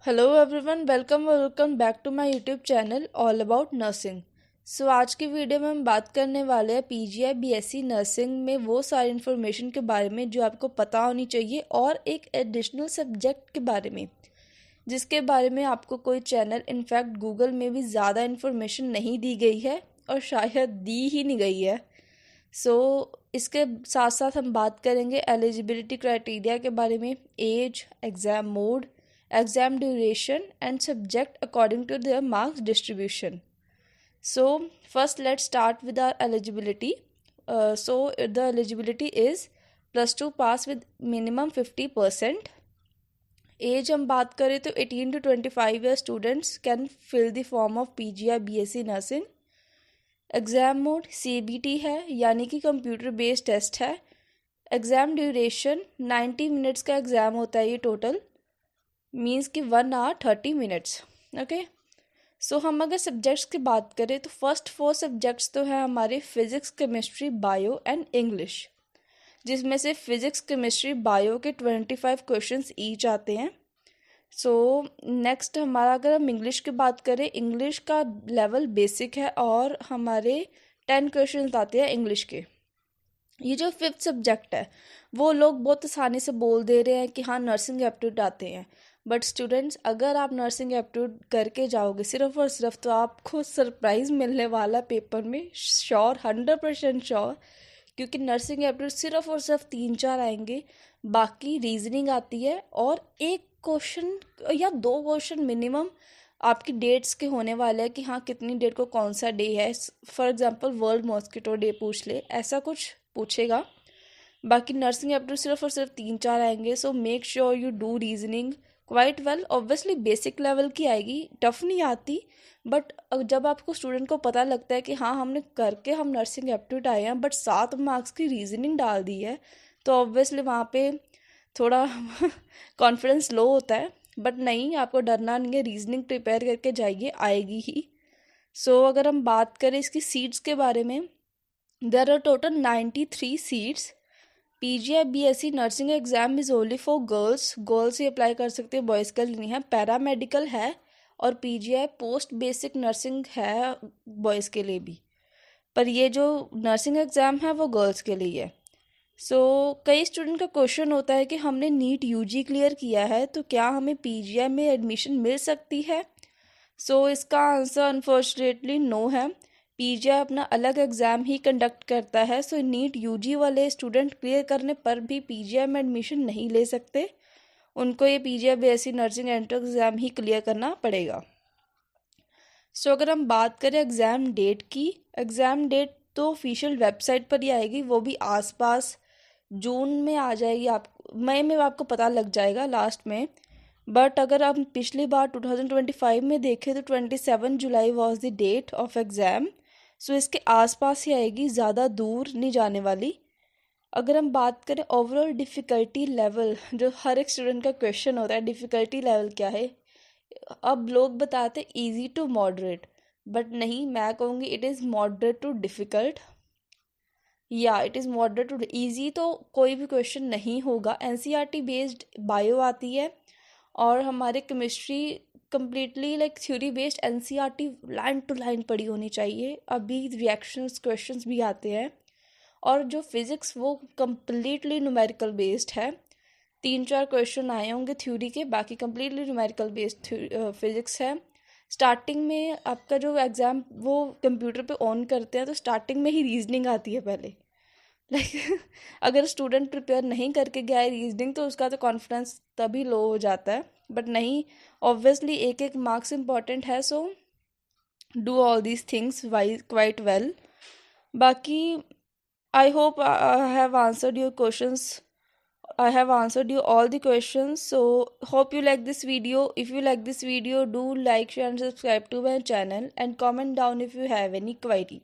Hello everyone, welcome back to my YouTube channel all about nursing. So आज की video में हम बात करने वाले हैं पीजीआई बीएससी नर्सिंग में वो सारी इन्फॉर्मेशन के बारे में जो आपको पता होनी चाहिए और एक एडिशनल सब्जेक्ट के बारे में जिसके बारे में आपको कोई चैनल इनफैक्ट गूगल में भी ज़्यादा इन्फॉर्मेशन नहीं दी गई है और शायद दी ही नहीं गई है। सो इसके साथ साथ हम बात करेंगे एलिजिबिलिटी क्राइटेरिया के बारे में, age, exam mode, exam duration and subject according to their marks distribution. So first let's start with our eligibility. The eligibility is +2 pass with minimum 50%. As हम बात करें तो 18 to 25 year students can fill the form of PGI BSc nursing. Exam mode CBT है यानी कि computer based test है। Exam duration 90 minutes का exam होता है ये टोटल, मीन्स कि 1 hour 30 minutes। ओके, सो हम अगर सब्जेक्ट्स की बात करें तो फर्स्ट 4 सब्जेक्ट्स तो हैं हमारे physics, chemistry, bio and English, जिसमें से फिज़िक्स, केमिस्ट्री, बायो के 25 क्वेश्चंस ईच आते हैं। सो नेक्स्ट हमारा अगर हम इंग्लिश की बात करें, इंग्लिश का लेवल बेसिक है और हमारे 10 क्वेश्चंस आते हैं इंग्लिश के। ये जो 5th सब्जेक्ट है वो लोग बहुत आसानी से बोल दे रहे हैं कि हाँ नर्सिंग एप्टीट्यूड आते हैं, बट स्टूडेंट्स अगर आप नर्सिंग एप्टीट्यूड करके जाओगे सिर्फ और सिर्फ तो आपको सरप्राइज़ मिलने वाला पेपर में, श्योर, 100% श्योर। क्योंकि नर्सिंग एप्टीट्यूड सिर्फ और सिर्फ 3-4 आएंगे, बाकी रीजनिंग आती है और एक क्वेश्चन या 2 क्वेश्चन मिनिमम आपकी डेट्स के होने वाले हैं कि हाँ कितनी डेट को कौन सा डे है। For example world mosquito day पूछ ले, ऐसा कुछ पूछेगा। बाकी नर्सिंग एप्टीट्यूड सिर्फ और सिर्फ 3-4 आएंगे। So make sure you do reasoning quite well. Obviously basic level की आएगी, टफ नहीं आती, बट जब आपको स्टूडेंट को पता लगता है कि हाँ हमने करके हम नर्सिंग एप्टीट्यूड आए हैं बट 7 मार्क्स की रीजनिंग डाल दी है, तो ऑब्वियसली वहाँ पे थोड़ा कॉन्फिडेंस लो होता है। बट नहीं, आपको डरना नहीं है, रीजनिंग प्रिपेयर करके जाइए, आएगी ही। सो अगर हम बात करें इसकी सीट्स के बारे में, there are total 93 seats. PGI BSc nursing exam is only for girls ही अप्लाई कर सकते हैं, बॉयज़ के लिए नहीं है। पैरामेडिकल है और पीजीआई पोस्ट बेसिक नर्सिंग है बॉयज़ के लिए भी, पर ये जो नर्सिंग एग्ज़ाम है वो गर्ल्स के लिए है। सो कई स्टूडेंट का क्वेश्चन होता है कि हमने नीट यूजी क्लियर किया है तो क्या हमें पीजीआई में एडमिशन मिल सकती है। सो इसका आंसर अनफॉर्चुनेटली नो है। पीजीआई अपना अलग एग्ज़ाम ही कंडक्ट करता है। सो नीट यूजी वाले स्टूडेंट क्लियर करने पर भी पीजीआई में एडमिशन नहीं ले सकते, उनको ये PGI BSc nursing entrance exam ही क्लियर करना पड़ेगा। सो अगर हम बात करें एग्ज़ाम डेट की, एग्ज़ाम डेट तो ऑफिशियल वेबसाइट पर ही आएगी, वो भी आसपास जून में आ जाएगी, आप मई में आपको पता लग जाएगा लास्ट में। बट अगर हम पिछली बार 2025 में देखें तो 27 July was the date of exam. So इसके आसपास ही आएगी, ज़्यादा दूर नहीं जाने वाली। अगर हम बात करें ओवरऑल डिफ़िकल्टी लेवल, जो हर एक स्टूडेंट का क्वेश्चन होता है डिफ़िकल्टी लेवल क्या है, अब लोग बताते इजी टू मॉडरेट, बट नहीं, मैं कहूँगी it is moderate to difficult. या it is moderate to easy तो कोई भी क्वेश्चन नहीं होगा। एनसीईआरटी बेस्ड बायो आती है और हमारे chemistry completely like theory based, NCERT line to line पढ़ी होनी चाहिए। अभी रिएक्शंस क्वेश्चंस भी आते हैं और जो फिज़िक्स वो कम्प्लीटली न्यूमेरिकल बेस्ड है। 3-4 क्वेश्चन आए होंगे थ्योरी के, बाकी कम्प्लीटली न्यूमेरिकल बेस्ड फिज़िक्स है। स्टार्टिंग में आपका जो एग्ज़ाम वो कंप्यूटर पे ऑन करते हैं तो स्टार्टिंग में ही रीजनिंग आती है पहले। लाइक अगर स्टूडेंट प्रिपेयर नहीं करके गया है रीजनिंग तो उसका तो कॉन्फिडेंस तभी लो हो जाता है। बट नहीं, ऑब्वियसली एक एक मार्क्स इम्पॉर्टेंट है। So do all these things quite well. बाकी I hope I have answered your questions. I have answered you all the questions. So hope you like this video. If you like this video, do like, share and subscribe to my channel and comment down if you have any query.